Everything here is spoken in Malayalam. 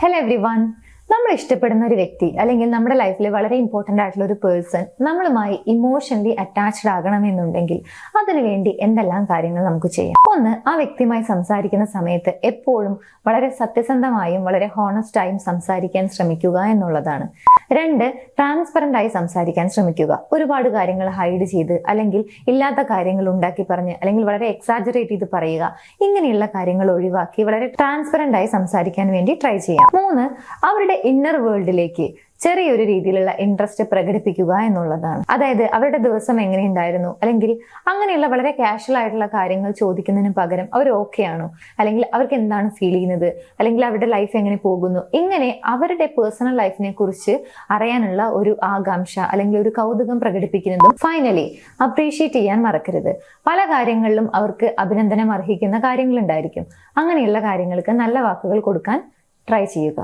Hello everyone. നമ്മൾ ഇഷ്ടപ്പെടുന്ന ഒരു വ്യക്തി അല്ലെങ്കിൽ നമ്മുടെ ലൈഫിൽ വളരെ ഇമ്പോർട്ടൻ്റ് ആയിട്ടുള്ള ഒരു പേഴ്സൺ നമ്മളുമായി ഇമോഷണലി അറ്റാച്ച്ഡ് ആകണമെന്നുണ്ടെങ്കിൽ അതിനുവേണ്ടി എന്തെല്ലാം കാര്യങ്ങൾ നമുക്ക് ചെയ്യാം. ഒന്ന്, ആ വ്യക്തിയുമായി സംസാരിക്കുന്ന സമയത്ത് എപ്പോഴും വളരെ സത്യസന്ധമായും വളരെ ഹോണസ്റ്റായും സംസാരിക്കാൻ ശ്രമിക്കുക എന്നുള്ളതാണ്. രണ്ട്, ട്രാൻസ്പെറൻ്റ് ആയി സംസാരിക്കാൻ ശ്രമിക്കുക. ഒരുപാട് കാര്യങ്ങൾ ഹൈഡ് ചെയ്ത് അല്ലെങ്കിൽ ഇല്ലാത്ത കാര്യങ്ങൾ ഉണ്ടാക്കി പറഞ്ഞ് അല്ലെങ്കിൽ വളരെ എക്സാജറേറ്റ് ചെയ്ത് പറയുക, ഇങ്ങനെയുള്ള കാര്യങ്ങൾ ഒഴിവാക്കി വളരെ ട്രാൻസ്പെറൻ്റ് ആയി സംസാരിക്കാൻ വേണ്ടി ട്രൈ ചെയ്യാം. മൂന്ന്, അവരുടെ ഇന്നർ വേൾഡിലേക്ക് ചെറിയൊരു രീതിയിലുള്ള ഇൻട്രസ്റ്റ് പ്രകടിപ്പിക്കുക എന്നുള്ളതാണ്. അതായത് അവരുടെ ദിവസം എങ്ങനെയുണ്ടായിരുന്നു അല്ലെങ്കിൽ അങ്ങനെയുള്ള വളരെ കാഷ്വൽ ആയിട്ടുള്ള കാര്യങ്ങൾ ചോദിക്കുന്നതിന് പകരം അവർ ഓക്കെ ആണോ, അല്ലെങ്കിൽ അവർക്ക് എന്താണ് ഫീൽ ചെയ്യുന്നത്, അല്ലെങ്കിൽ അവരുടെ ലൈഫ് എങ്ങനെ പോകുന്നു, ഇങ്ങനെ അവരുടെ പേഴ്സണൽ ലൈഫിനെ കുറിച്ച് അറിയാനുള്ള ഒരു ആകാംക്ഷ അല്ലെങ്കിൽ ഒരു കൗതുകം പ്രകടിപ്പിക്കുന്നതും. ഫൈനലി, അപ്രീഷിയേറ്റ് ചെയ്യാൻ മറക്കരുത്. പല കാര്യങ്ങളിലും അവർക്ക് അഭിനന്ദനം അർഹിക്കുന്ന കാര്യങ്ങൾ ഉണ്ടായിരിക്കും. അങ്ങനെയുള്ള കാര്യങ്ങൾക്ക് നല്ല വാക്കുകൾ കൊടുക്കാൻ ട്രൈ ചെയ്യുക.